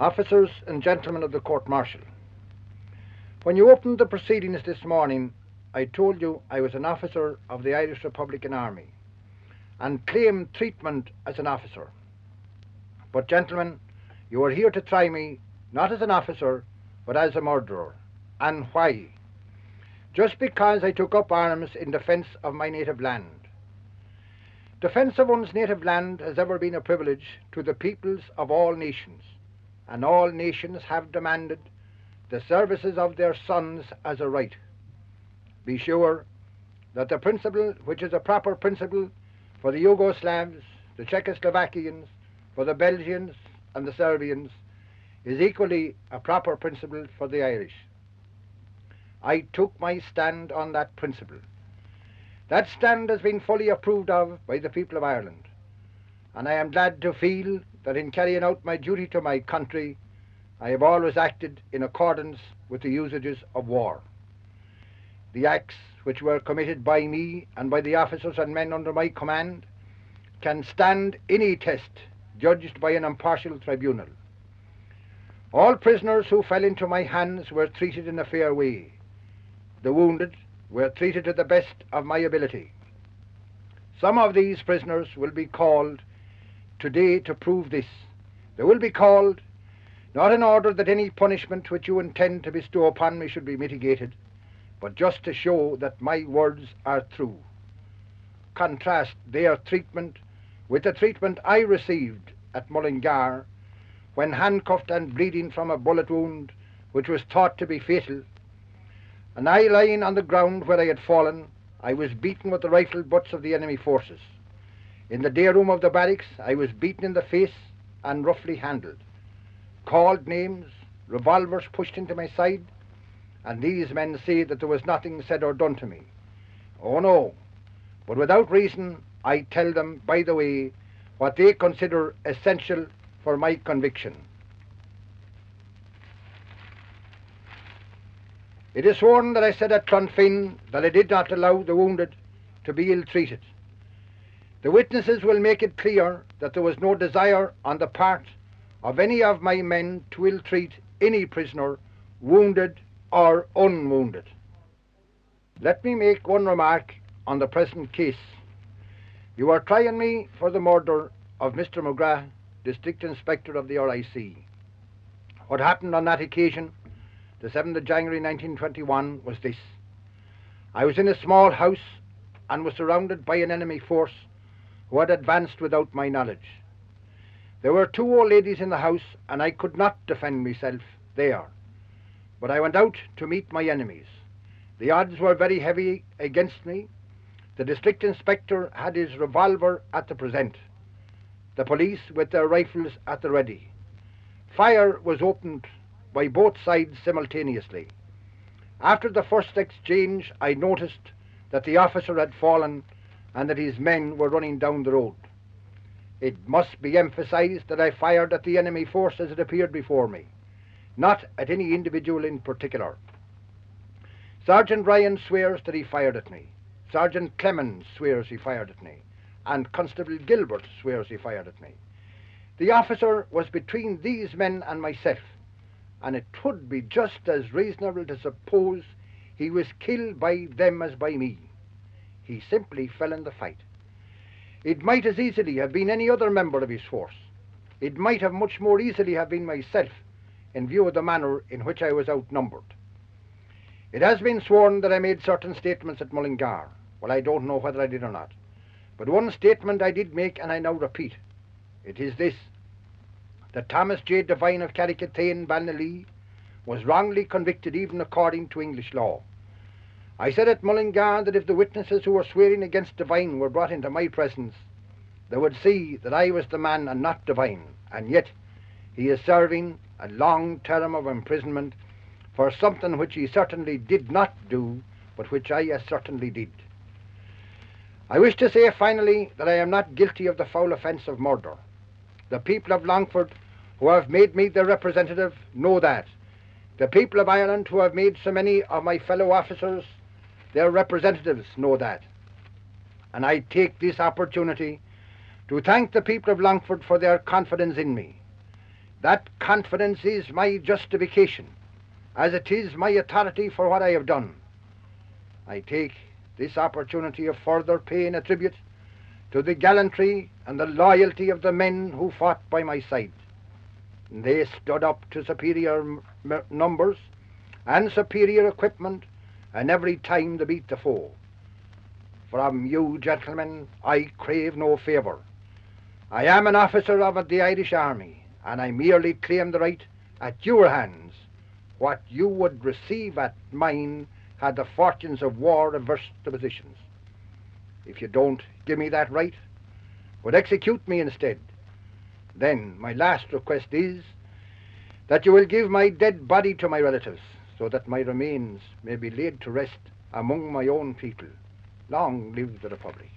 Officers and gentlemen of the court-martial, when you opened the proceedings this morning, I told you I was an officer of the Irish Republican Army and claimed treatment as an officer. But gentlemen, you are here to try me not as an officer but as a murderer. And why? Just because I took up arms in defence of my native land. Defence of one's native land has ever been a privilege to the peoples of all nations, and all nations have demanded the services of their sons as a right. Be sure that the principle, which is a proper principle for the Yugoslavs, the Czechoslovakians, for the Belgians and the Serbians, is equally a proper principle for the Irish. I took my stand on that principle. That stand has been fully approved of by the people of Ireland, and I am glad to feel that in carrying out my duty to my country, I have always acted in accordance with the usages of war. The acts which were committed by me and by the officers and men under my command can stand any test judged by an impartial tribunal. All prisoners who fell into my hands were treated in a fair way. The wounded were treated to the best of my ability. Some of these prisoners will be called today to prove this. They will be called not in order that any punishment which you intend to bestow upon me should be mitigated, but just to show that my words are true. Contrast their treatment with the treatment I received at Mullingar when handcuffed and bleeding from a bullet wound which was thought to be fatal, and I lying on the ground where I had fallen. I was beaten with the rifle butts of the enemy forces. In the day room of the barracks, I was beaten in the face and roughly handled, called names, revolvers pushed into my side, and these men say that there was nothing said or done to me. Oh no, but without reason I tell them, by the way, what they consider essential for my conviction. It is sworn that I said at Clonfin that I did not allow the wounded to be ill-treated. The witnesses will make it clear that there was no desire on the part of any of my men to ill-treat any prisoner, wounded or unwounded. Let me make one remark on the present case. You are trying me for the murder of Mr. McGrath, District Inspector of the RIC. What happened on that occasion, the 7th of January 1921, was this. I was in a small house and was surrounded by an enemy force who had advanced without my knowledge. There were two old ladies in the house, and I could not defend myself there, but I went out to meet my enemies. The odds were very heavy against me. The district inspector had his revolver at the present, the police with their rifles at the ready. Fire was opened by both sides simultaneously. After the first exchange, I noticed that the officer had fallen and that his men were running down the road. It must be emphasized that I fired at the enemy force as it appeared before me, not at any individual in particular. Sergeant Ryan swears that he fired at me. Sergeant Clemens swears he fired at me. And Constable Gilbert swears he fired at me. The officer was between these men and myself, and it would be just as reasonable to suppose he was killed by them as by me. He simply fell in the fight. It might as easily have been any other member of his force. It might have much more easily have been myself, in view of the manner in which I was outnumbered. It has been sworn that I made certain statements at Mullingar. Well, I don't know whether I did or not. But one statement I did make, and I now repeat. It is this, that Thomas J. Devine of Carrickatane, Balnalee, was wrongly convicted even according to English law. I said at Mullingar that if the witnesses who were swearing against Devine were brought into my presence, they would see that I was the man and not Devine, and yet he is serving a long term of imprisonment for something which he certainly did not do, but which I as certainly did. I wish to say finally that I am not guilty of the foul offence of murder. The people of Longford, who have made me their representative, know that. The people of Ireland, who have made so many of my fellow officers their representatives, know that. And I take this opportunity to thank the people of Longford for their confidence in me. That confidence is my justification, as it is my authority for what I have done. I take this opportunity of further paying a tribute to the gallantry and the loyalty of the men who fought by my side. They stood up to superior numbers and superior equipment, and every time to beat the foe. From you, gentlemen, I crave no favour. I am an officer of the Irish Army, and I merely claim the right at your hands what you would receive at mine had the fortunes of war reversed the positions. If you don't give me that right, but execute me instead, then my last request is that you will give my dead body to my relatives, so that my remains may be laid to rest among my own people. Long live the Republic.